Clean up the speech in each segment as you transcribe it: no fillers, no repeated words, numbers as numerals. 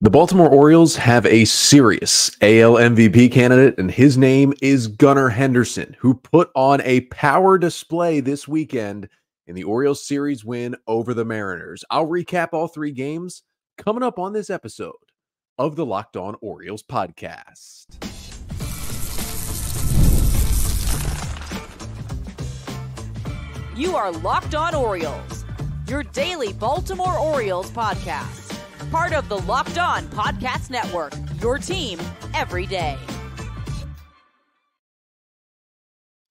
The Baltimore Orioles have a serious AL MVP candidate, and his name is Gunnar Henderson, who put on a power display this weekend in the Orioles series win over the Mariners. I'll recap all three games coming up on this episode of the Locked On Orioles podcast. You are Locked On Orioles, your daily Baltimore Orioles podcast. Part of the Locked On Podcast Network, your team every day.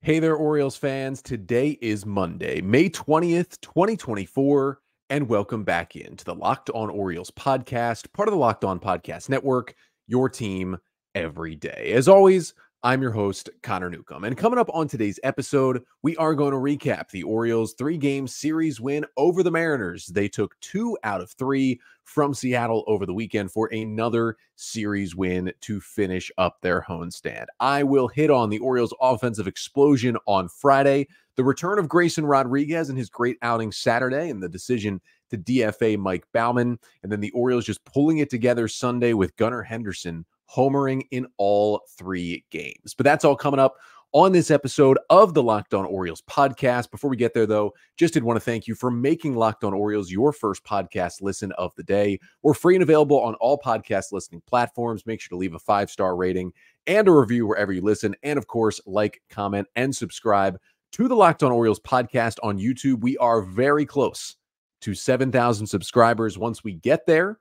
Hey there, Orioles fans. Today is Monday, May 20th, 2024, and welcome back into the Locked On Orioles podcast, part of the Locked On Podcast Network, your team every day. As always, I'm your host, Connor Newcomb, and coming up on today's episode, we are going to recap the Orioles' three-game series win over the Mariners. They took 2 out of 3 from Seattle over the weekend for another series win to finish up their homestand. I will hit on the Orioles' offensive explosion on Friday, the return of Grayson Rodriguez and his great outing Saturday, and the decision to DFA Mike Baumann, and then the Orioles just pulling it together Sunday with Gunnar Henderson homering in all 3 games. But that's all coming up on this episode of the Locked On Orioles podcast. Before we get there, though, just did want to thank you for making Locked On Orioles your first podcast listen of the day. We're free and available on all podcast listening platforms. Make sure to leave a 5-star rating and a review wherever you listen. And of course, like, comment, and subscribe to the Locked On Orioles podcast on YouTube. We are very close to 7,000 subscribers. Once we get there,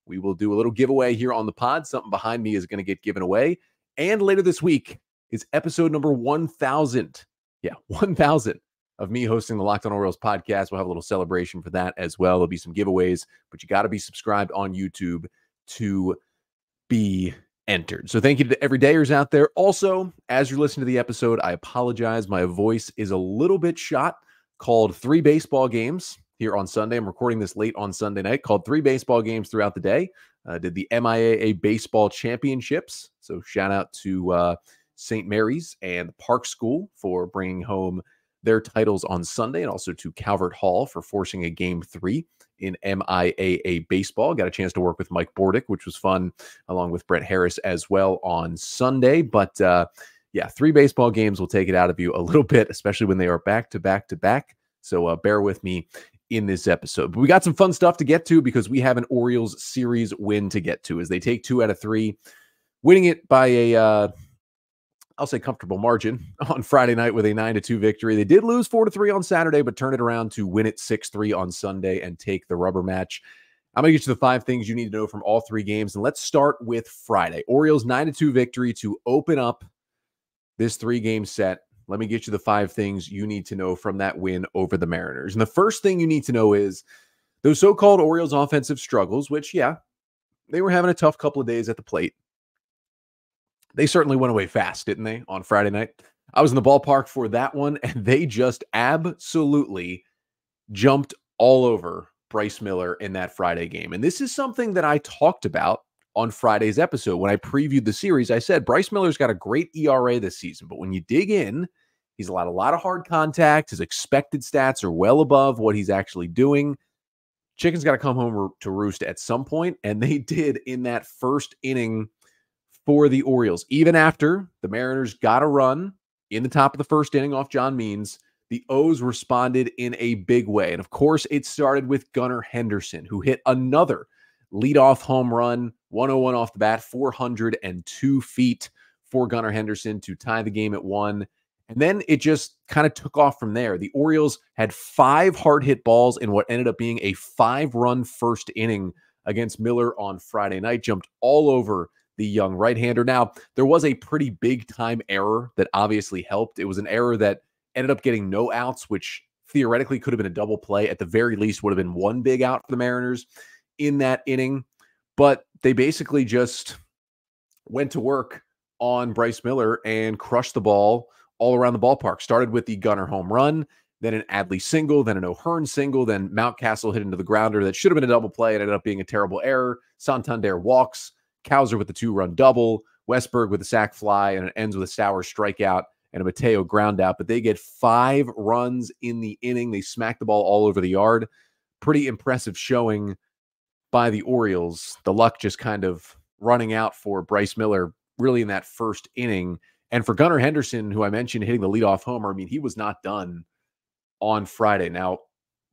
we will do a little giveaway here on the pod. Something behind me is going to get given away. And later this week is episode number 1,000. Yeah, 1,000 of me hosting the Locked On Orioles podcast. We'll have a little celebration for that as well. There'll be some giveaways, but you got to be subscribed on YouTube to be entered. So thank you to the everydayers out there. Also, as you're listening to the episode, I apologize. My voice is a little bit shot. Called 3 baseball games here on Sunday. I'm recording this late on Sunday night. Called 3 baseball games throughout the day. Did the MIAA Baseball Championships. So shout out to St. Mary's and the Park School for bringing home their titles on Sunday, and also to Calvert Hall for forcing a Game 3 in MIAA Baseball. Got a chance to work with Mike Bordick, which was fun, along with Brett Harris as well on Sunday. But yeah, 3 baseball games will take it out of you a little bit, especially when they are back to back to back. So bear with me in this episode. But we got some fun stuff to get to because we have an Orioles series win to get to as they take 2 out of 3, winning it by a, I'll say comfortable margin on Friday night with a 9-2 victory. They did lose 4-3 on Saturday, but turn it around to win it 6-3 on Sunday and take the rubber match. I'm going to get you the 5 things you need to know from all 3 games. And let's start with Friday. Orioles 9-2 victory to open up this 3-game set. Let me get you the 5 things you need to know from that win over the Mariners. And the first thing you need to know is those so-called Orioles offensive struggles, which, yeah, they were having a tough couple of days at the plate. They certainly went away fast, didn't they, on Friday night? I was in the ballpark for that one, and they just absolutely jumped all over Bryce Miller in that Friday game. And this is something that I talked about on Friday's episode. When I previewed the series, I said Bryce Miller's got a great ERA this season, but when you dig in, he's allowed a lot of hard contact. His expected stats are well above what he's actually doing. Chicken's got to come home to roost at some point, and they did in that first inning for the Orioles. Even after the Mariners got a run in the top of the first inning off John Means, the O's responded in a big way. And of course, it started with Gunnar Henderson, who hit another leadoff home run, 101 off the bat, 402 feet for Gunnar Henderson to tie the game at 1. And then it just kind of took off from there. The Orioles had 5 hard hit balls in what ended up being a 5-run first inning against Miller on Friday night, jumped all over the young right-hander. Now, there was a pretty big time error that obviously helped. It was an error that ended up getting no outs, which theoretically could have been a double play. At the very least, would have been 1 big out for the Mariners in that inning. But they basically just went to work on Bryce Miller and crushed the ball all around the ballpark. Started with the Gunnar home run, then an Adley single, then an O'Hearn single, then Mountcastle hit into the grounder that should have been a double play. It ended up being a terrible error. Santander walks, Cowser with the 2-run double, Westberg with a sac fly, and it ends with a Stowers strikeout and a Mateo ground out. But they get 5 runs in the inning. They smack the ball all over the yard. Pretty impressive showing by the Orioles. The luck just kind of running out for Bryce Miller really in that first inning. And for Gunnar Henderson, who I mentioned hitting the leadoff homer, I mean, he was not done on Friday. Now,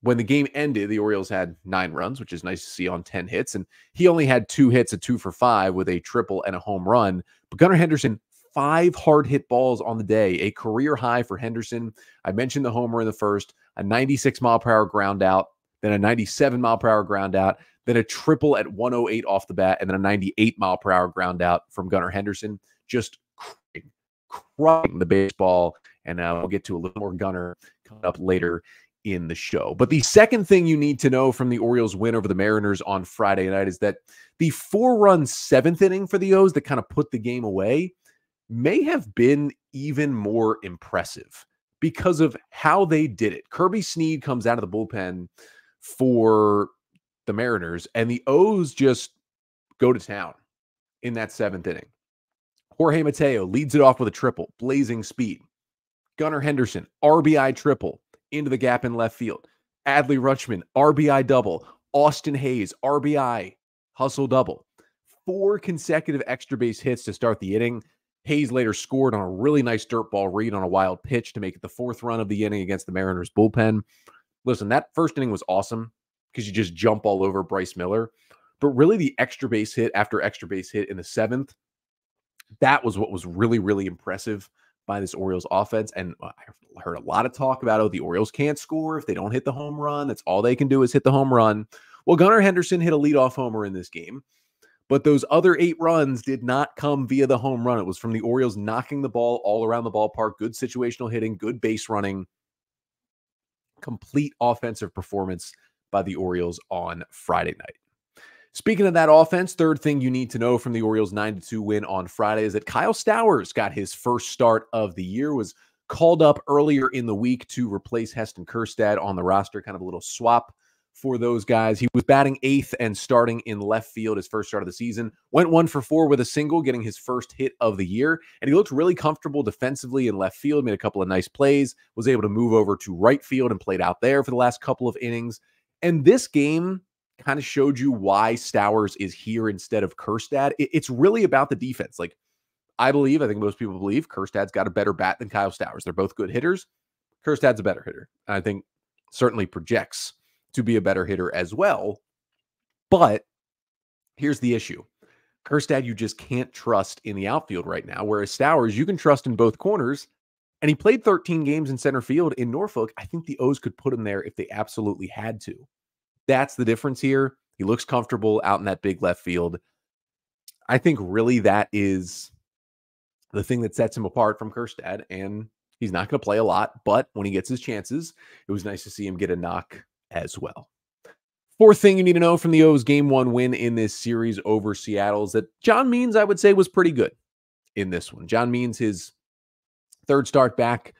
when the game ended, the Orioles had 9 runs, which is nice to see on 10 hits. And he only had 2 hits, a 2 for 5 with a triple and a home run. But Gunnar Henderson, 5 hard hit balls on the day, a career high for Henderson. I mentioned the homer in the first, a 96 mile per hour ground out, then a 97 mile per hour ground out, then a triple at 108 off the bat, and then a 98 mile per hour ground out from Gunnar Henderson. Just crushing the baseball. And we'll get to a little more Gunnar coming up later in the show. But the second thing you need to know from the Orioles win over the Mariners on Friday night is that the 4-run 7th inning for the O's that kind of put the game away may have been even more impressive because of how they did it. Kirby Snead comes out of the bullpen for the Mariners, and the O's just go to town in that 7th inning. Jorge Mateo leads it off with a triple, blazing speed. Gunnar Henderson, RBI triple into the gap in left field. Adley Rutschman, RBI double. Austin Hayes, RBI hustle double. 4 consecutive extra base hits to start the inning. Hayes later scored on a really nice dirt ball read on a wild pitch to make it the 4th run of the inning against the Mariners bullpen. Listen, that first inning was awesome because you just jump all over Bryce Miller. But really the extra base hit after extra base hit in the 7th, that was what was really, really impressive by this Orioles offense. And I heard a lot of talk about, oh, the Orioles can't score if they don't hit the home run. That's all they can do is hit the home run. Well, Gunnar Henderson hit a leadoff homer in this game, but those other 8 runs did not come via the home run. It was from the Orioles knocking the ball all around the ballpark, good situational hitting, good base running, complete offensive performance by the Orioles on Friday night. Speaking of that offense, third thing you need to know from the Orioles' 9-2 win on Friday is that Kyle Stowers got his first start of the year, was called up earlier in the week to replace Heston Kjerstad on the roster, kind of a little swap for those guys. He was batting 8th and starting in left field his first start of the season. Went 1 for 4 with a single, getting his first hit of the year. And he looked really comfortable defensively in left field, made a couple of nice plays, was able to move over to right field and played out there for the last couple of innings. And this game kind of showed you why Stowers is here instead of Kjerstad. It's really about the defense. Like, I think most people believe Kjerstad's got a better bat than Kyle Stowers. They're both good hitters. Kjerstad's a better hitter. I think certainly projects to be a better hitter as well. But here's the issue. Kjerstad, you just can't trust in the outfield right now, whereas Stowers, you can trust in both corners. And he played 13 games in center field in Norfolk. I think the O's could put him there if they absolutely had to. That's the difference here. He looks comfortable out in that big left field. I think really that is the thing that sets him apart from Kjerstad, and he's not going to play a lot, but when he gets his chances, it was nice to see him get a knock as well. Fourth thing you need to know from the O's Game 1 win in this series over Seattle is that John Means, I would say, was pretty good in this one. John Means, his 3rd start back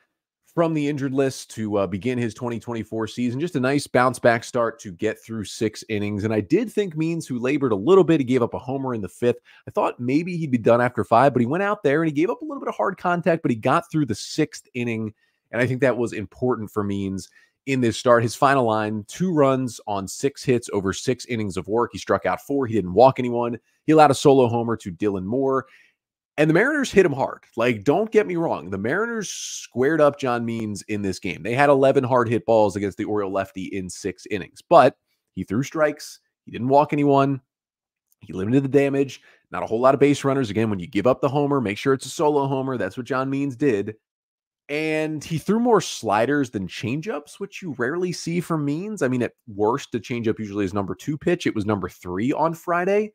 from the injured list to begin his 2024 season. Just a nice bounce-back start to get through 6 innings. And I did think Means, who labored a little bit, he gave up a homer in the 5th. I thought maybe he'd be done after 5, but he went out there and he gave up a little bit of hard contact, but he got through the 6th inning. And I think that was important for Means in this start. His final line, 2 runs on 6 hits over 6 innings of work. He struck out 4. He didn't walk anyone. He allowed a solo homer to Dylan Moore. And the Mariners hit him hard. Like, don't get me wrong. The Mariners squared up John Means in this game. They had 11 hard hit balls against the Oriole lefty in 6 innings. But he threw strikes. He didn't walk anyone. He limited the damage. Not a whole lot of base runners. Again, when you give up the homer, make sure it's a solo homer. That's what John Means did. And he threw more sliders than changeups, which you rarely see from Means. I mean, at worst, the changeup usually is number 2 pitch. It was number 3 on Friday.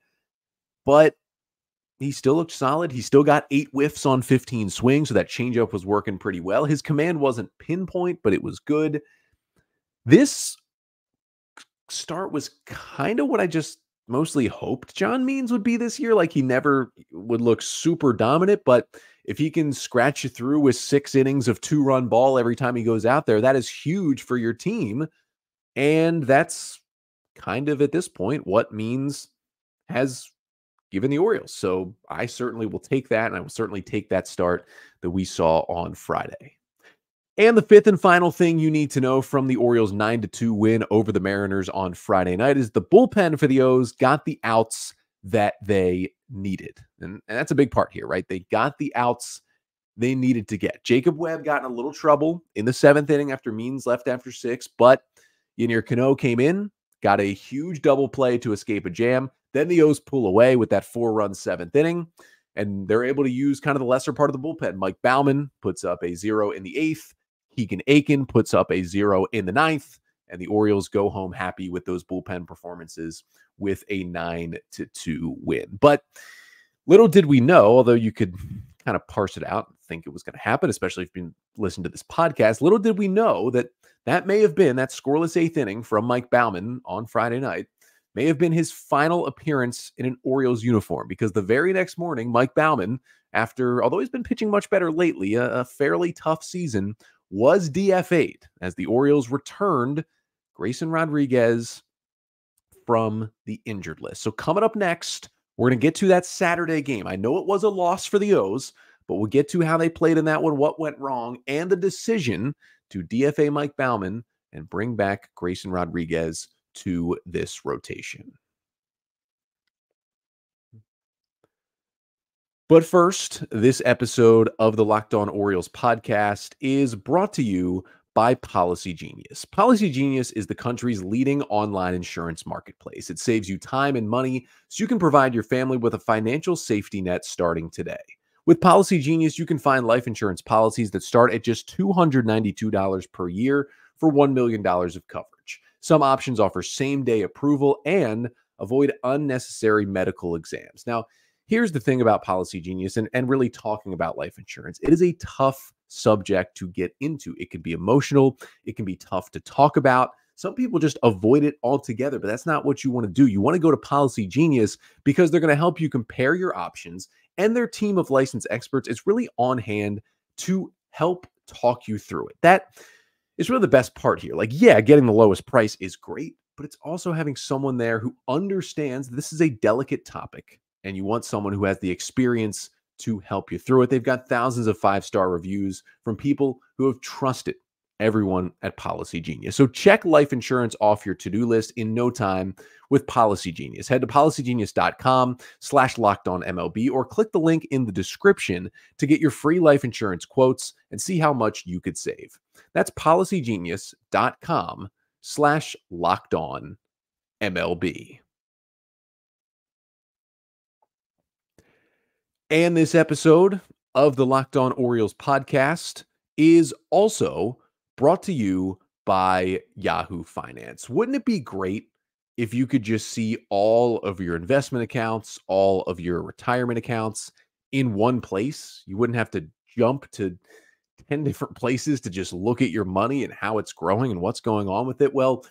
But he still looked solid. He still got 8 whiffs on 15 swings, so that changeup was working pretty well. His command wasn't pinpoint, but it was good. This start was kind of what I just mostly hoped John Means would be this year. Like, he never would look super dominant, but if he can scratch you through with 6 innings of 2-run ball every time he goes out there, that is huge for your team. And that's kind of, at this point, what Means has given the Orioles. So I certainly will take that, and I will certainly take that start that we saw on Friday. And the fifth and final thing you need to know from the Orioles' 9-2 win over the Mariners on Friday night is the bullpen for the O's got the outs that they needed. And that's a big part here, right? They got the outs they needed to get. Jacob Webb got in a little trouble in the seventh inning after Means left after 6, but Ynier Cano came in, got a huge double play to escape a jam. Then the O's pull away with that 4-run seventh inning, and they're able to use kind of the lesser part of the bullpen. Mike Baumann puts up a 0 in the 8th. Keegan Aiken puts up a 0 in the 9th, and the Orioles go home happy with those bullpen performances with a 9-2 win. But little did we know, although you could kind of parse it out and think it was going to happen, especially if you've been listening to this podcast, little did we know that may have been that scoreless 8th inning from Mike Baumann on Friday night may have been his final appearance in an Orioles uniform, because the very next morning, Mike Baumann, although he's been pitching much better lately, a fairly tough season, was DFA'd as the Orioles returned Grayson Rodriguez from the injured list. So coming up next, we're going to get to that Saturday game. I know it was a loss for the O's, but we'll get to how they played in that one, what went wrong, and the decision to DFA Mike Baumann and bring back Grayson Rodriguez to this rotation. But first, this episode of the Locked On Orioles podcast is brought to you by Policygenius. Policygenius is the country's leading online insurance marketplace. It saves you time and money so you can provide your family with a financial safety net starting today. With Policygenius, you can find life insurance policies that start at just $292 per year for $1 million of coverage. Some options offer same-day approval and avoid unnecessary medical exams. Now, here's the thing about Policygenius and really talking about life insurance. It is a tough subject to get into. It can be emotional. It can be tough to talk about. Some people just avoid it altogether, but that's not what you want to do. You want to go to Policygenius because they're going to help you compare your options, and their team of licensed experts is really on hand to help talk you through it. That is really the best part here. Like, yeah, getting the lowest price is great, but it's also having someone there who understands this is a delicate topic, and you want someone who has the experience to help you through it. They've got thousands of 5-star reviews from people who have trusted everyone at Policygenius. So check life insurance off your to-do list in no time with Policygenius. Head to policygenius.com/lockedonmlb or click the link in the description to get your free life insurance quotes and see how much you could save. That's policygenius.com/lockedonmlb. And this episode of the Locked On Orioles podcast is also brought to you by Yahoo Finance. Wouldn't it be great if you could just see all of your investment accounts, all of your retirement accounts in one place? You wouldn't have to jump to 10 different places to just look at your money and how it's growing and what's going on with it. Well,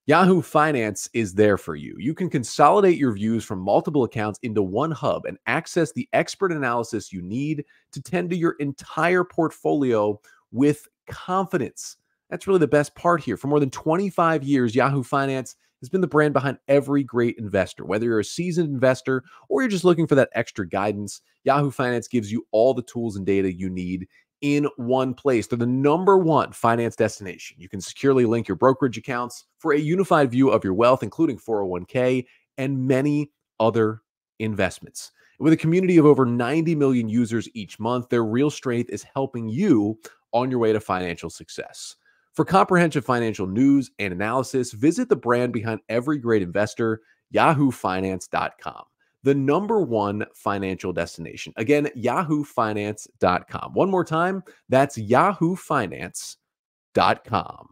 Yahoo Finance is there for you. You can consolidate your views from multiple accounts into one hub and access the expert analysis you need to tend to your entire portfolio with confidence. That's really the best part here. For more than 25 years, Yahoo Finance has been the brand behind every great investor. Whether you're a seasoned investor or you're just looking for that extra guidance, Yahoo Finance gives you all the tools and data you need in one place. They're the #1 finance destination. You can securely link your brokerage accounts for a unified view of your wealth, including 401k and many other investments. With a community of over 90 million users each month, their real strength is helping you on your way to financial success. For comprehensive financial news and analysis, visit the brand behind every great investor, yahoofinance.com. The #1 financial destination. Again, yahoofinance.com. One more time, that's yahoofinance.com.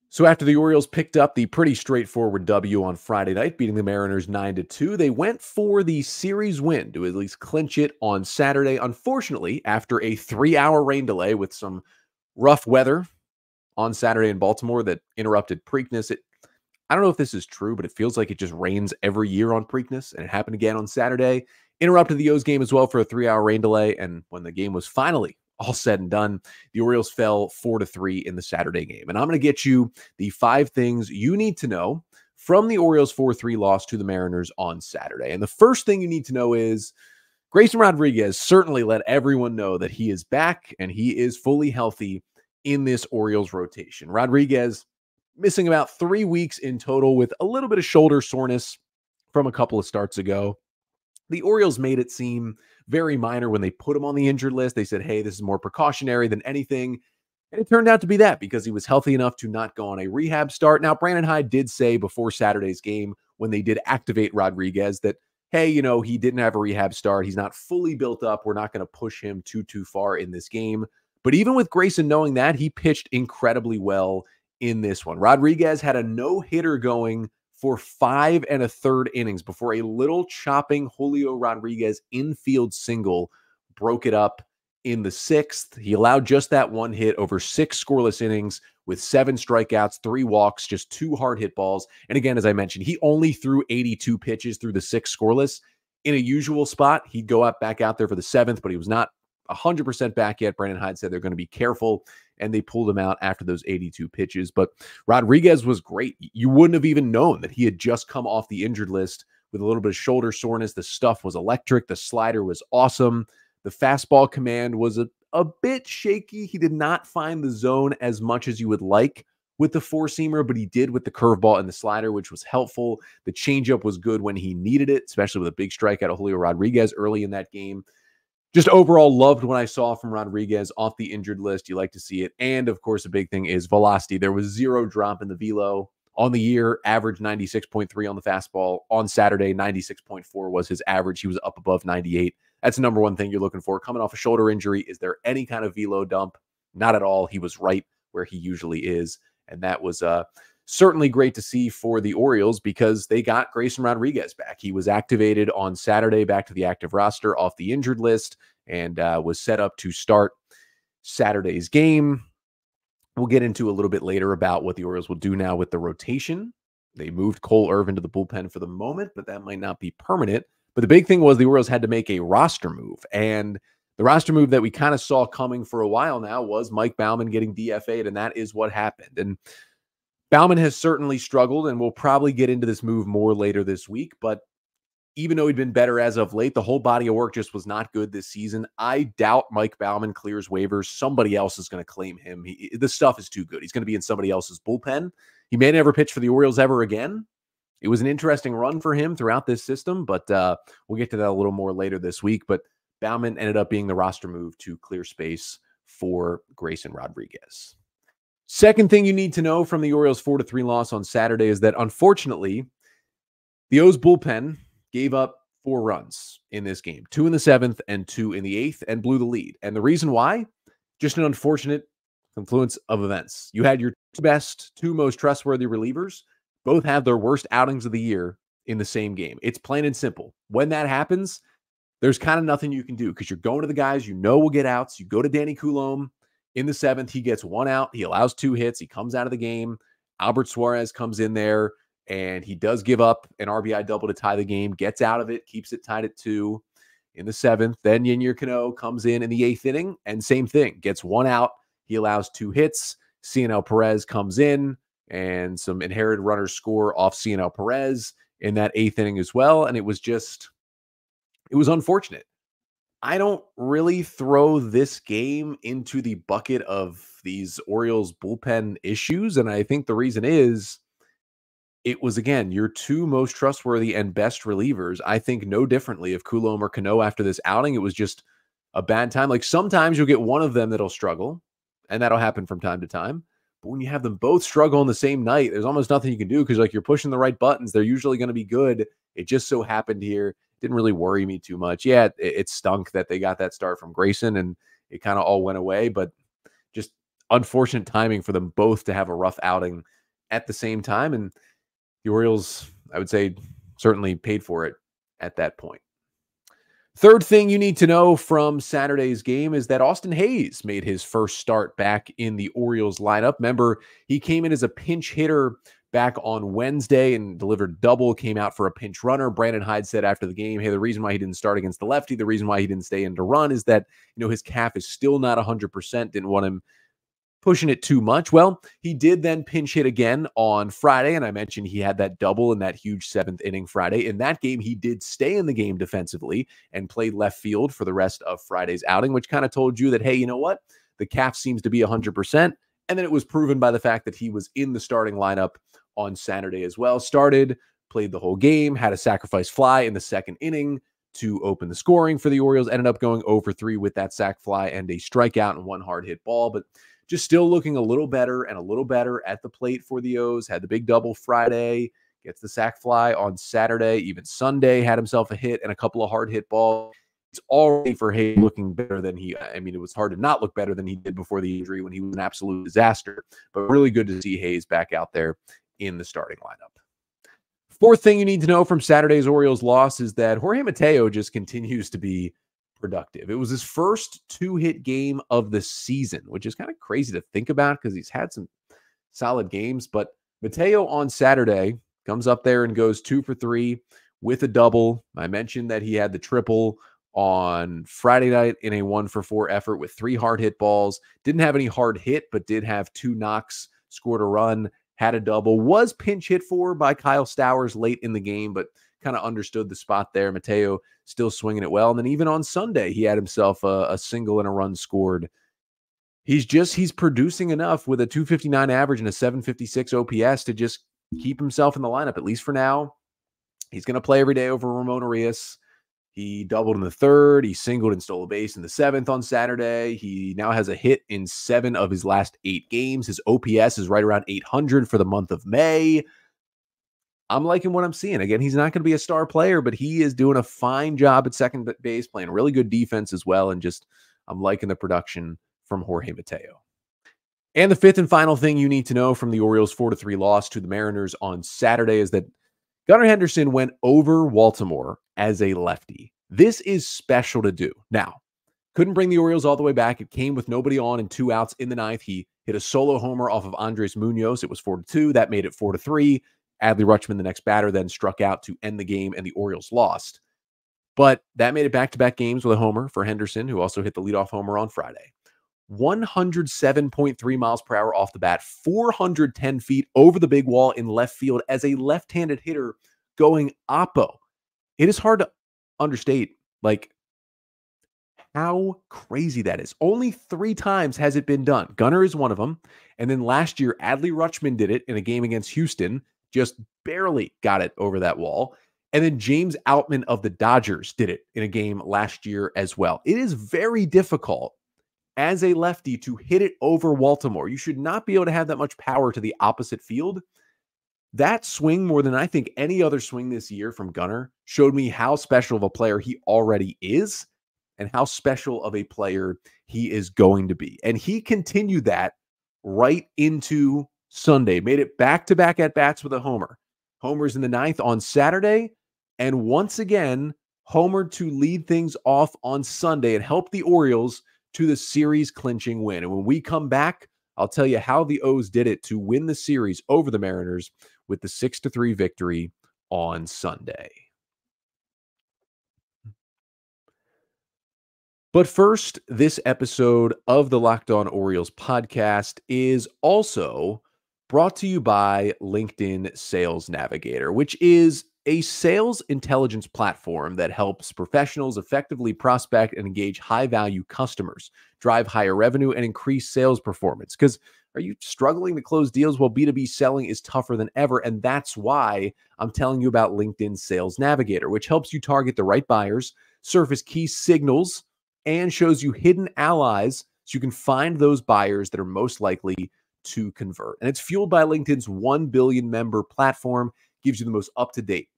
So after the Orioles picked up the pretty straightforward W on Friday night, beating the Mariners 9-2, they went for the series win to at least clinch it on Saturday. Unfortunately, after a 3-hour rain delay with some rough weather on Saturday in Baltimore that interrupted Preakness. I don't know if this is true, but it feels like it just rains every year on Preakness, and it happened again on Saturday. Interrupted the O's game as well for a 3-hour rain delay, and when the game was finally all said and done, the Orioles fell 4-3 in the Saturday game. And I'm going to get you the 5 things you need to know from the Orioles 4-3 loss to the Mariners on Saturday. And the first thing you need to know is Grayson Rodriguez certainly let everyone know that he is back and he is fully healthy in this Orioles rotation. Rodriguez missing about 3 weeks in total with a little bit of shoulder soreness from a couple of starts ago. The Orioles made it seem very minor when they put him on the injured list. They said, hey, this is more precautionary than anything. And it turned out to be that because he was healthy enough to not go on a rehab start. Now, Brandon Hyde did say before Saturday's game when they did activate Rodriguez that, hey, he didn't have a rehab start. He's not fully built up. We're not going to push him too far in this game. But even with Grayson knowing that, he pitched incredibly well in this one. Rodriguez had a no-hitter going for 5 1/3 innings before a little chopping Julio Rodriguez infield single broke it up in the 6th. He allowed just that one hit over 6 scoreless innings with 7 strikeouts, 3 walks, just 2 hard hit balls. And again, as I mentioned, he only threw 82 pitches through the 6 scoreless. In a usual spot, he'd go back out there for the 7th, but he was not 100% back yet. Brandon Hyde said they're going to be careful, and they pulled him out after those 82 pitches. But Rodriguez was great. You wouldn't have even known that he had just come off the injured list with a little bit of shoulder soreness. The stuff was electric. The slider was awesome. The fastball command was a bit shaky. He did not find the zone as much as you would like with the four-seamer, but he did with the curveball and the slider, which was helpful. The changeup was good when he needed it, especially with a big strikeout of Julio Rodriguez early in that game. Just overall loved what I saw from Rodriguez off the injured list. You like to see it. And, of course, a big thing is velocity. There was 0 drop in the velo. On the year, average 96.3 on the fastball. On Saturday, 96.4 was his average. He was up above 98. That's the number one thing you're looking for. Coming off a shoulder injury, is there any kind of velo dump? Not at all. He was right where he usually is. And that was certainly great to see for the Orioles because they got Grayson Rodriguez back. He was activated on Saturday, back to the active roster off the injured list, and was set up to start Saturday's game. We'll get into a little bit later about what the Orioles will do now with the rotation. They moved Cole Irvin to the bullpen for the moment, but that might not be permanent. But the big thing was the Orioles had to make a roster move. And the roster move that we kind of saw coming for a while now was Mike Baumann getting DFA'd, and that is what happened. And Baumann has certainly struggled, and we'll probably get into this move more later this week. But even though he'd been better as of late, the whole body of work just was not good this season. I doubt Mike Baumann clears waivers. Somebody else is going to claim him. The stuff is too good. He's going to be in somebody else's bullpen. He may never pitch for the Orioles ever again. It was an interesting run for him throughout this system, but we'll get to that a little more later this week. But Baumann ended up being the roster move to clear space for Grayson Rodriguez. Second thing you need to know from the Orioles' 4-3 loss on Saturday is that, unfortunately, the O's bullpen gave up 4 runs in this game, 2 in the 7th and 2 in the 8th, and blew the lead. And the reason why? Just an unfortunate confluence of events. You had your 2 most trustworthy relievers both have their worst outings of the year in the same game. It's plain and simple. When that happens, there's kind of nothing you can do because you're going to the guys you know will get outs. You go to Danny Coulombe in the 7th. He gets 1 out. He allows 2 hits. He comes out of the game. Albert Suarez comes in there, and he does give up an RBI double to tie the game, gets out of it, keeps it tied at 2 in the 7th. Then Yennier Cano comes in the 8th inning, and same thing, gets 1 out. He allows 2 hits. Cionel Perez comes in, and some inherited runners score off Cionel Perez in that 8th inning as well. And it was unfortunate. I don't really throw this game into the bucket of these Orioles bullpen issues. And I think the reason is it was, again, your 2 most trustworthy and best relievers. I think no differently of Coulombe or Cano after this outing. It was just a bad time. Like sometimes you'll get one of them that'll struggle, and that'll happen from time to time. But when you have them both struggle on the same night, there's almost nothing you can do because like you're pushing the right buttons. They're usually going to be good. It just so happened here. Didn't really worry me too much. Yeah, it stunk that they got that start from Grayson and it kind of all went away, but just unfortunate timing for them both to have a rough outing at the same time. And the Orioles, I would say, certainly paid for it at that point. Third thing you need to know from Saturday's game is that Austin Hayes made his first start back in the Orioles lineup. Remember, he came in as a pinch hitter back on Wednesday and delivered double, came out for a pinch runner. Brandon Hyde said after the game, hey, the reason why he didn't start against the lefty, the reason why he didn't stay in to run is that, his calf is still not 100%. Didn't want him pushing it too much. Well, he did then pinch hit again on Friday, and I mentioned he had that double in that huge 7th inning Friday. In that game, he did stay in the game defensively and played left field for the rest of Friday's outing, which kind of told you that, hey, you know what? The calf seems to be 100%. And then it was proven by the fact that he was in the starting lineup on Saturday as well. Started, played the whole game, had a sacrifice fly in the 2nd inning to open the scoring for the Orioles. Ended up going 0 for 3 with that sac fly and a strikeout and 1 hard hit ball, but just still looking a little better and a little better at the plate for the O's. Had the big double Friday, gets the sac fly on Saturday, even Sunday had himself a hit and a couple of hard hit balls. It's already for Hayes looking better than it was hard to not look better than he did before the injury when he was an absolute disaster, but really good to see Hayes back out there in the starting lineup. Fourth thing you need to know from Saturday's Orioles loss is that Jorge Mateo just continues to be productive. It was his first 2-hit game of the season, which is kind of crazy to think about because he's had some solid games. But Mateo on Saturday comes up there and goes 2 for 3 with a double. I mentioned that he had the triple on Friday night in a 1 for 4 effort with 3 hard hit balls. Didn't have any hard hit, but did have 2 knocks, scored a run, had a double, was pinch hit for by Kyle Stowers late in the game, but kind of understood the spot there. Mateo still swinging it well. And then even on Sunday, he had himself a single and a run scored. He's producing enough with a 259 average and a 756 OPS to just keep himself in the lineup, at least for now. He's going to play every day over Ramon Arias. He doubled in the 3rd. He singled and stole a base in the 7th on Saturday. He now has a hit in 7 of his last 8 games. His OPS is right around 800 for the month of May. I'm liking what I'm seeing. Again, he's not going to be a star player, but he is doing a fine job at second base, playing really good defense as well. And just, I'm liking the production from Jorge Mateo. And the 5th and final thing you need to know from the Orioles' 4-3 loss to the Mariners on Saturday is that Gunnar Henderson went over Baltimore as a lefty. This is special to do. Now, couldn't bring the Orioles all the way back. It came with nobody on and 2 outs in the 9th. He hit a solo homer off of Andres Munoz. It was 4-2. That made it 4-3. Adley Rutschman, the next batter, then struck out to end the game, and the Orioles lost. But that made it back-to-back games with a homer for Henderson, who also hit the leadoff homer on Friday. 107.3 miles per hour off the bat, 410 feet over the big wall in left field as a left-handed hitter going oppo. It is hard to understate, how crazy that is. Only 3 times has it been done. Gunnar is one of them. And then last year, Adley Rutschman did it in a game against Houston, just barely got it over that wall. And then James Outman of the Dodgers did it in a game last year as well. It is very difficult as a lefty to hit it over Baltimore. You should not be able to have that much power to the opposite field. That swing, more than I think any other swing this year from Gunnar, showed me how special of a player he already is and how special of a player he is going to be. And he continued that right into Sunday, made it back-to-back at-bats with a homer. Homers in the 9th on Saturday, and once again, homered to lead things off on Sunday and help the Orioles to the series-clinching win. And when we come back, I'll tell you how the O's did it to win the series over the Mariners with the 6-3 victory on Sunday. But first, this episode of the Locked On Orioles podcast is also brought to you by LinkedIn Sales Navigator, which is a sales intelligence platform that helps professionals effectively prospect and engage high-value customers, drive higher revenue, and increase sales performance. Because are you struggling to close deals? Well, B2B selling is tougher than ever, and that's why I'm telling you about LinkedIn Sales Navigator, which helps you target the right buyers, surface key signals, and shows you hidden allies so you can find those buyers that are most likely to convert. And it's fueled by LinkedIn's 1 billion member platform, gives you the most up-to-date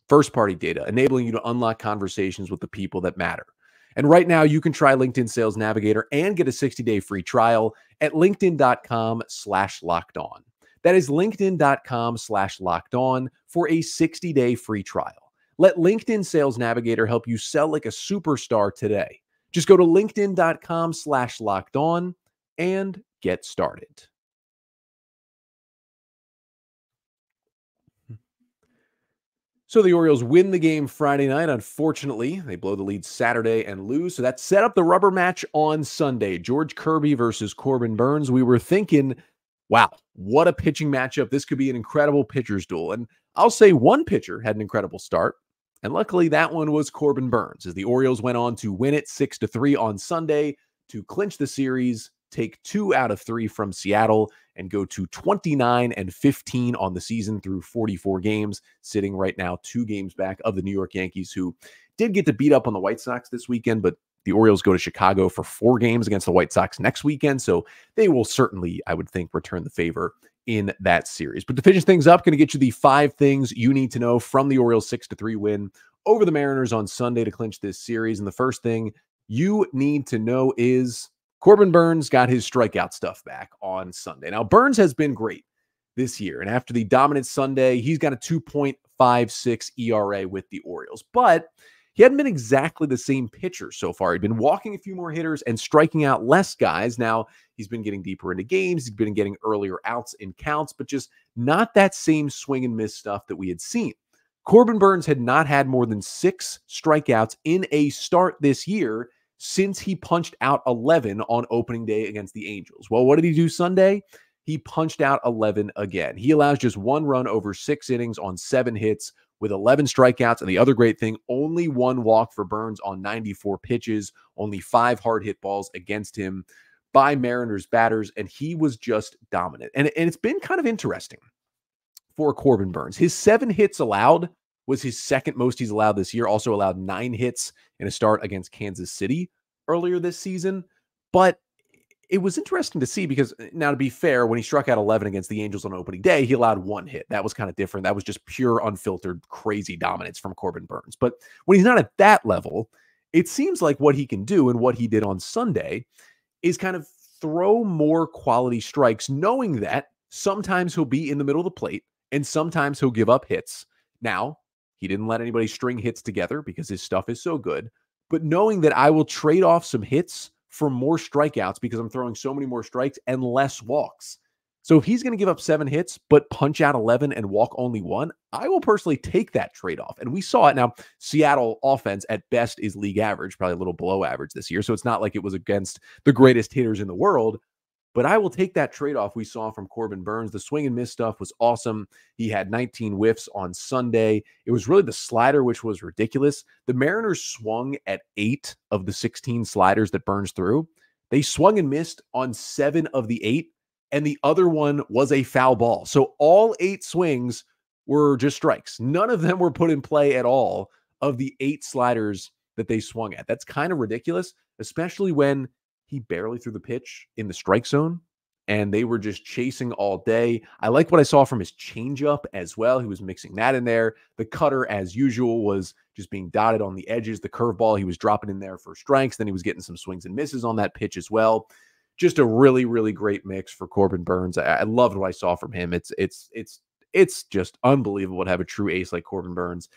first-party data, enabling you to unlock conversations with the people that matter. And right now, you can try LinkedIn Sales Navigator and get a 60-day free trial at linkedin.com/lockedon. That is linkedin.com/lockedon for a 60-day free trial. Let LinkedIn Sales Navigator help you sell like a superstar today. Just go to linkedin.com/lockedon and get started. So the Orioles win the game Friday night. Unfortunately, they blow the lead Saturday and lose. So that set up the rubber match on Sunday. George Kirby versus Corbin Burnes. We were thinking, wow, what a pitching matchup. This could be an incredible pitcher's duel. And I'll say one pitcher had an incredible start. And luckily, that one was Corbin Burnes, as the Orioles went on to win it 6-3 on Sunday to clinch the series, take 2 out of 3 from Seattle, and go to 29-15 on the season through 44 games, sitting right now 2 games back of the New York Yankees, who did get to beat up on the White Sox this weekend, but the Orioles go to Chicago for 4 games against the White Sox next weekend, so they will certainly, I would think, return the favor in that series. But to finish things up, going to get you the 5 things you need to know from the Orioles 6-3 win over the Mariners on Sunday to clinch this series. And the first thing you need to know is Corbin Burnes got his strikeout stuff back on Sunday. Now, Burnes has been great this year, and after the dominant Sunday, he's got a 2.56 ERA with the Orioles, but he hadn't been exactly the same pitcher so far. He'd been walking a few more hitters and striking out less guys. Now, he's been getting deeper into games. He's been getting earlier outs in counts, but just not that same swing and miss stuff that we had seen. Corbin Burnes had not had more than 6 strikeouts in a start this year since he punched out 11 on opening day against the Angels. Well, what did he do Sunday? He punched out 11 again. He allows just 1 run over 6 innings on 7 hits with 11 strikeouts. And the other great thing, only 1 walk for Burnes on 94 pitches, only 5 hard hit balls against him by Mariners batters. And he was just dominant. And it's been kind of interesting for Corbin Burnes. His 7 hits allowed was his second most he's allowed this year. Also allowed 9 hits in a start against Kansas City earlier this season. But it was interesting to see because, now to be fair, when he struck out 11 against the Angels on opening day, he allowed 1 hit. That was kind of different. That was just pure, unfiltered, crazy dominance from Corbin Burnes. But when he's not at that level, it seems like what he can do and what he did on Sunday is kind of throw more quality strikes, knowing that sometimes he'll be in the middle of the plate and sometimes he'll give up hits. Now, he didn't let anybody string hits together because his stuff is so good, but knowing that I will trade off some hits for more strikeouts because I'm throwing so many more strikes and less walks. So if he's going to give up 7 hits, but punch out 11 and walk only 1, I will personally take that trade-off. And we saw it. Now, Seattle offense at best is league average, probably a little below average this year. So it's not like it was against the greatest hitters in the world, but I will take that trade-off we saw from Corbin Burnes. The swing and miss stuff was awesome. He had 19 whiffs on Sunday. It was really the slider, which was ridiculous. The Mariners swung at 8 of the 16 sliders that Burnes threw. They swung and missed on 7 of the 8, and the other one was a foul ball. So all 8 swings were just strikes. None of them were put in play at all of the 8 sliders that they swung at. That's kind of ridiculous, especially when he barely threw the pitch in the strike zone, and they were just chasing all day. I like what I saw from his changeup as well. He was mixing that in there. The cutter, as usual, was just being dotted on the edges. The curveball, he was dropping in there for strikes. Then he was getting some swings and misses on that pitch as well. Just a really, really great mix for Corbin Burnes. I loved what I saw from him. It's just unbelievable to have a true ace like Corbin Burnes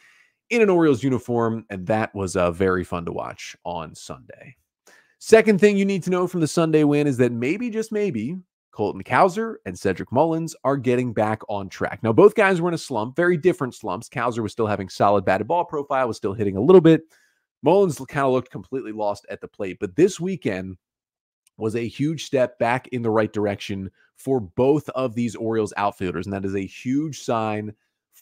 in an Orioles uniform, and that was very fun to watch on Sunday. Second thing you need to know from the Sunday win is that maybe, just maybe, Colton Cowser and Cedric Mullins are getting back on track. Now, both guys were in a slump, very different slumps. Cowser was still having solid batted ball profile, was still hitting a little bit. Mullins kind of looked completely lost at the plate. But this weekend was a huge step back in the right direction for both of these Orioles outfielders, and that is a huge sign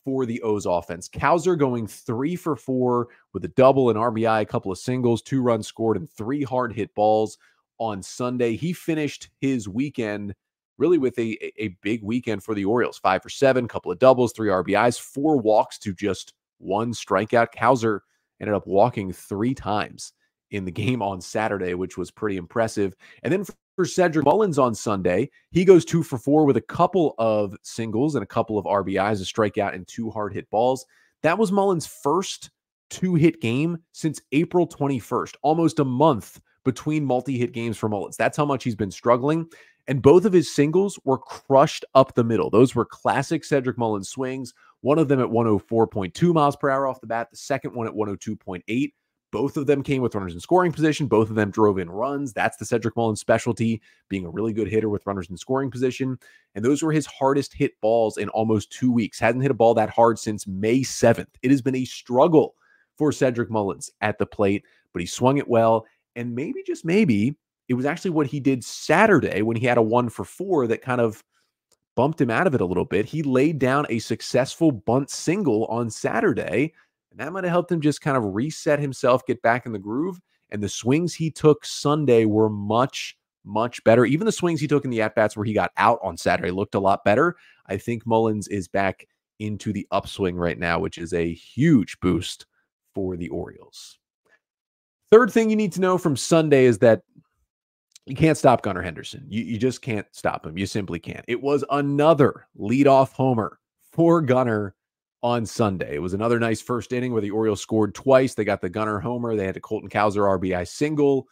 for the O's offense. Cowser going 3 for 4 with a double, an RBI, a couple of singles, 2 runs scored, and 3 hard hit balls on Sunday. He finished his weekend really with a big weekend for the Orioles. 5 for 7, couple of doubles, 3 RBIs, 4 walks to just 1 strikeout. Cowser ended up walking 3 times in the game on Saturday, which was pretty impressive. And then for Cedric Mullins on Sunday, he goes 2 for 4 with a couple of singles and a couple of RBIs, a strikeout, and 2 hard hit balls. That was Mullins' first 2-hit game since April 21st, almost a month between multi-hit games for Mullins. That's how much he's been struggling. And both of his singles were crushed up the middle. Those were classic Cedric Mullins swings. One of them at 104.2 miles per hour off the bat, the second one at 102.8. Both of them came with runners in scoring position. Both of them drove in runs. That's the Cedric Mullins specialty, being a really good hitter with runners in scoring position. And those were his hardest hit balls in almost 2 weeks. Hasn't hit a ball that hard since May 7th. It has been a struggle for Cedric Mullins at the plate, but he swung it well. And maybe, just maybe, it was actually what he did Saturday when he had a 1-for-4 that kind of bumped him out of it a little bit. He laid down a successful bunt single on Saturday, and that might have helped him just kind of reset himself, get back in the groove. And the swings he took Sunday were much, much better. Even the swings he took in the at-bats where he got out on Saturday looked a lot better. I think Mullins is back into the upswing right now, which is a huge boost for the Orioles. Third thing you need to know from Sunday is that you can't stop Gunnar Henderson. You just can't stop him. You simply can't. It was another leadoff homer for Gunnar on Sunday. It was another nice first inning where the Orioles scored twice. They got the Gunnar homer. They had a Colton Cowser RBI single,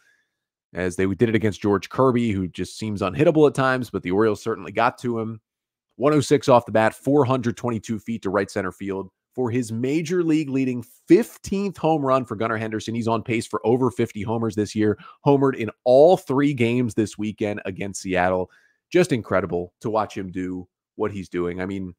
as they did it against George Kirby, who just seems unhittable at times, but the Orioles certainly got to him. 106 off the bat, 422 feet to right center field for his major league leading 15th home run for Gunnar Henderson. He's on pace for over 50 homers this year, homered in all 3 games this weekend against Seattle. Just incredible to watch him do what he's doing. I mean,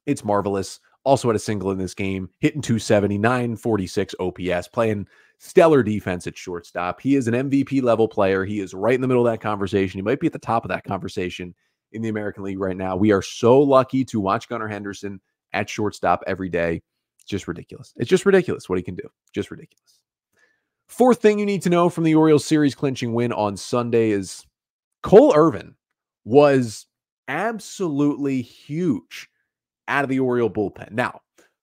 it's marvelous. Also had a single in this game, hitting 270, 946 OPS, playing stellar defense at shortstop. He is an MVP level player. He is right in the middle of that conversation. He might be at the top of that conversation in the American League right now. We are so lucky to watch Gunnar Henderson at shortstop every day. It's just ridiculous. It's just ridiculous what he can do. Just ridiculous. Fourth thing you need to know from the Orioles series clinching win on Sunday is Cole Irvin was absolutely huge out of the Oriole bullpen. Now,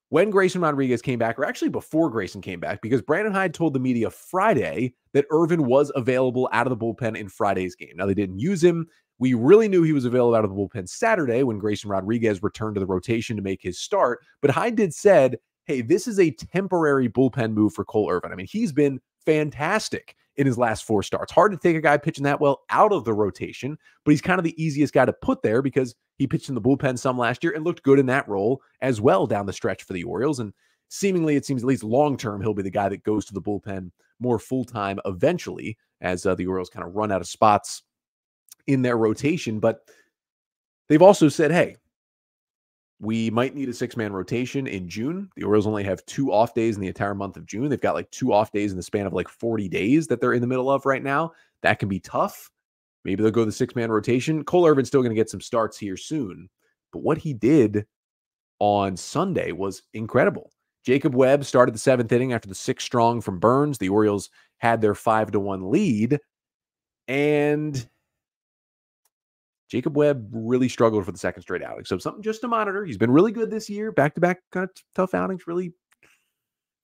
when Grayson Rodriguez came back, or actually before Grayson came back, because Brandon Hyde told the media Friday that Irvin was available out of the bullpen in Friday's game. Now, they didn't use him. We really knew he was available out of the bullpen Saturday when Grayson Rodriguez returned to the rotation to make his start. But Hyde did said, hey, this is a temporary bullpen move for Cole Irvin. I mean, he's been fantastic in his last 4 starts. Hard to take a guy pitching that well out of the rotation, but he's kind of the easiest guy to put there because he pitched in the bullpen some last year and looked good in that role as well down the stretch for the Orioles. And seemingly, it seems at least long-term, he'll be the guy that goes to the bullpen more full-time eventually as the Orioles kind of run out of spots in their rotation. But they've also said, hey, we might need a 6-man rotation in June. The Orioles only have 2 off days in the entire month of June. They've got like 2 off days in the span of like 40 days that they're in the middle of right now. That can be tough. Maybe they'll go the 6-man rotation. Cole Irvin's still going to get some starts here soon. But what he did on Sunday was incredible. Jacob Webb started the 7th inning after the 6 strong from Burns. The Orioles had their 5-1 lead. And Jacob Webb really struggled for the 2nd straight outing. So something just to monitor. He's been really good this year. Back-to-back kind of tough outings. Really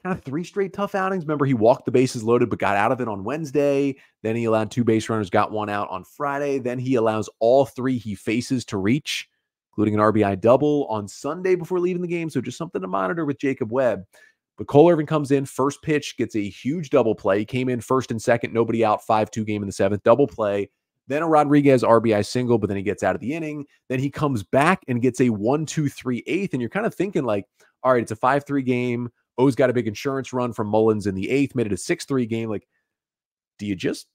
kind of 3 straight tough outings. Remember, he walked the bases loaded but got out of it on Wednesday. Then he allowed 2 base runners, got 1 out on Friday. Then he allows all 3 he faces to reach, including an RBI double on Sunday before leaving the game. So just something to monitor with Jacob Webb. But Cole Irvin comes in, first pitch, gets a huge double play. He came in 1st and 2nd, nobody out, 5-2 game in the 7th, double play. Then a Rodriguez RBI single, but then he gets out of the inning. Then he comes back and gets a 1-2-3 8th. And you're kind of thinking like, all right, it's a 5-3 game. O's got a big insurance run from Mullins in the 8th, made it a 6-3 game. Like, do you just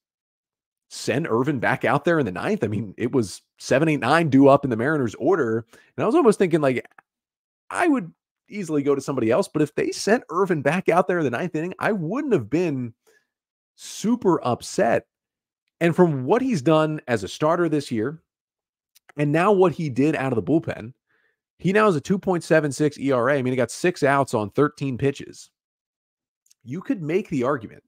send Irvin back out there in the 9th? I mean, it was 7-8-9 due up in the Mariners order. And I was almost thinking like, I would easily go to somebody else. But if they sent Irvin back out there in the 9th inning, I wouldn't have been super upset. And from what he's done as a starter this year, and now what he did out of the bullpen, he now has a 2.76 ERA. I mean, he got 6 outs on 13 pitches. You could make the argument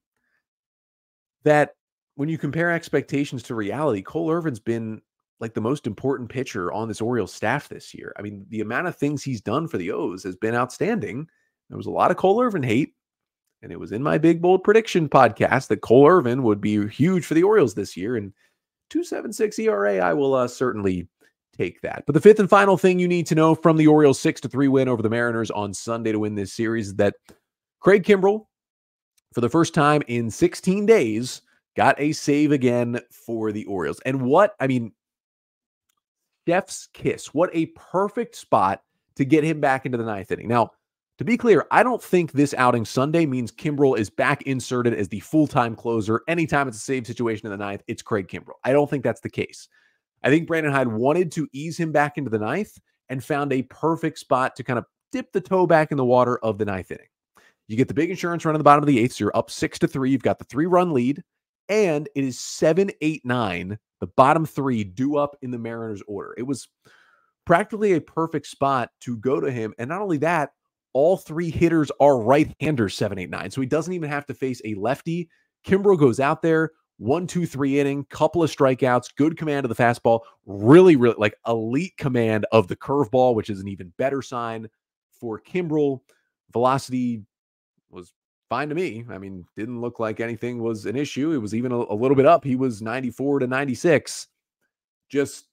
that when you compare expectations to reality, Cole Irvin's been like the most important pitcher on this Orioles staff this year. I mean, the amount of things he's done for the O's has been outstanding. There was a lot of Cole Irvin hate. And it was in my Big Bold Prediction podcast that Cole Irvin would be huge for the Orioles this year. And 2.76 ERA, I will certainly take that. But the 5th and final thing you need to know from the Orioles' 6-3 win over the Mariners on Sunday to win this series is that Craig Kimbrell, for the first time in 16 days, got a save again for the Orioles. And chef's kiss. What a perfect spot to get him back into the 9th inning. Now, To be clear, I don't think this outing Sunday means Kimbrel is back inserted as the full-time closer. Anytime it's a save situation in the ninth, it's Craig Kimbrel. I don't think that's the case. I think Brandon Hyde wanted to ease him back into the ninth and found a perfect spot to kind of dip the toe back in the water of the ninth inning. You get the big insurance run in the bottom of the eighth, so you're up 6-3. You've got the 3-run lead, and it is 7, 8, 9, the bottom three due up in the Mariners' order. It was practically a perfect spot to go to him, and not only that, all three hitters are right-handers, 7, 8, 9, so he doesn't even have to face a lefty. Kimbrel goes out there, 1, 2, 3 inning, couple of strikeouts, good command of the fastball, really, like elite command of the curveball, which is an even better sign for Kimbrel. Velocity was fine to me. I mean, didn't look like anything was an issue. It was even a little bit up. He was 94 to 96. Just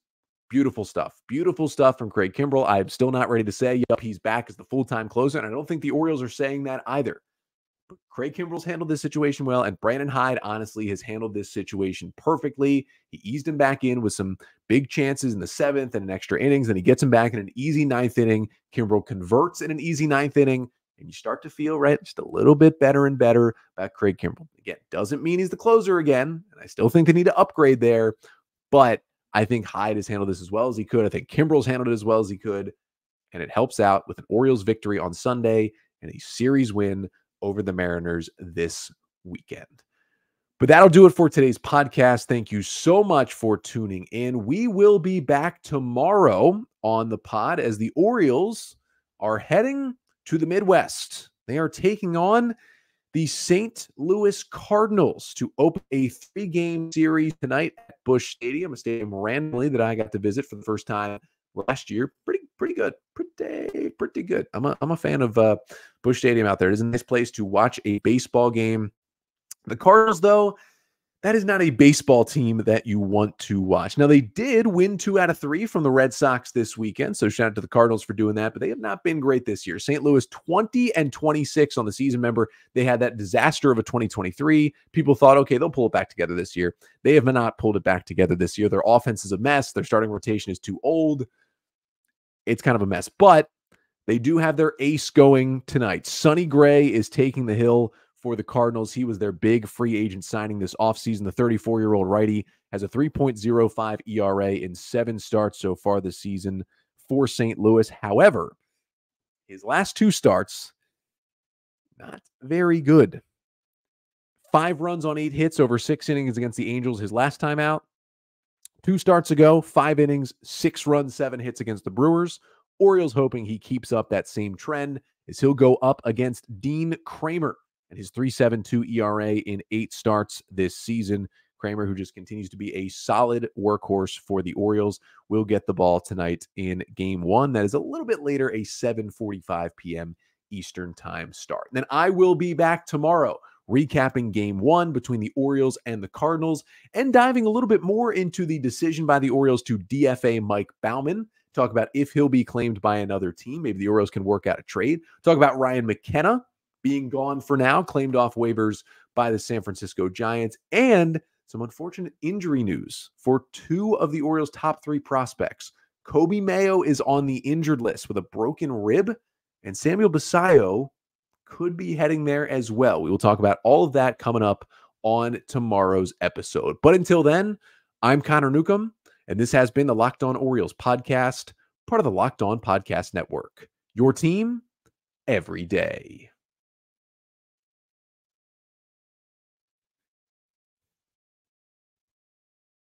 beautiful stuff. Beautiful stuff from Craig Kimbrel. I'm still not ready to say, yep, he's back as the full-time closer, and I don't think the Orioles are saying that either. But Craig Kimbrel's handled this situation well, and Brandon Hyde, honestly, has handled this situation perfectly. He eased him back in with some big chances in the seventh and an extra innings, and he gets him back in an easy ninth inning. Kimbrel converts in an easy ninth inning, and you start to feel, right, just a little bit better and better about Craig Kimbrel. Again, doesn't mean he's the closer again, and I still think they need to upgrade there, but I think Hyde has handled this as well as he could. I think Kimbrel's handled it as well as he could, and it helps out with an Orioles victory on Sunday and a series win over the Mariners this weekend. But that'll do it for today's podcast. Thank you so much for tuning in. We will be back tomorrow on the pod as the Orioles are heading to the Midwest. They are taking on the St. Louis Cardinals to open a 3-game series tonight at Busch Stadium, a stadium randomly that I got to visit for the first time last year. Pretty good. Pretty good. I'm a fan of Busch Stadium out there. It is a nice place to watch a baseball game. The Cardinals, though, that is not a baseball team that you want to watch. Now, they did win 2 out of 3 from the Red Sox this weekend, so shout out to the Cardinals for doing that, but they have not been great this year. St. Louis 20-26 on the season. Remember, they had that disaster of a 2023. People thought, okay, they'll pull it back together this year. They have not pulled it back together this year. Their offense is a mess. Their starting rotation is too old. It's kind of a mess, but they do have their ace going tonight. Sonny Gray is taking the hill for the Cardinals. He was their big free agent signing this offseason. The 34-year-old righty has a 3.05 ERA in 7 starts so far this season for St. Louis. However, his last 2 starts, not very good. 5 runs on 8 hits over 6 innings against the Angels his last time out. 2 starts ago, 5 innings, 6 runs, 7 hits against the Brewers. Orioles hoping he keeps up that same trend as he'll go up against Dean Kramer and his 3.72 ERA in 8 starts this season. Kramer, who just continues to be a solid workhorse for the Orioles, will get the ball tonight in Game 1. That is a little bit later, a 7:45 p.m. Eastern Time start. And then I will be back tomorrow recapping Game 1 between the Orioles and the Cardinals and diving a little bit more into the decision by the Orioles to DFA Mike Baumann. Talk about if he'll be claimed by another team. Maybe the Orioles can work out a trade. Talk about Ryan McKenna being gone for now, claimed off waivers by the San Francisco Giants, and some unfortunate injury news for 2 of the Orioles' top 3 prospects. Kobe Mayo is on the injured list with a broken rib, and Samuel Basayo could be heading there as well. We will talk about all of that coming up on tomorrow's episode. But until then, I'm Connor Newcomb, and this has been the Locked On Orioles podcast, part of the Locked On Podcast Network. Your team every day.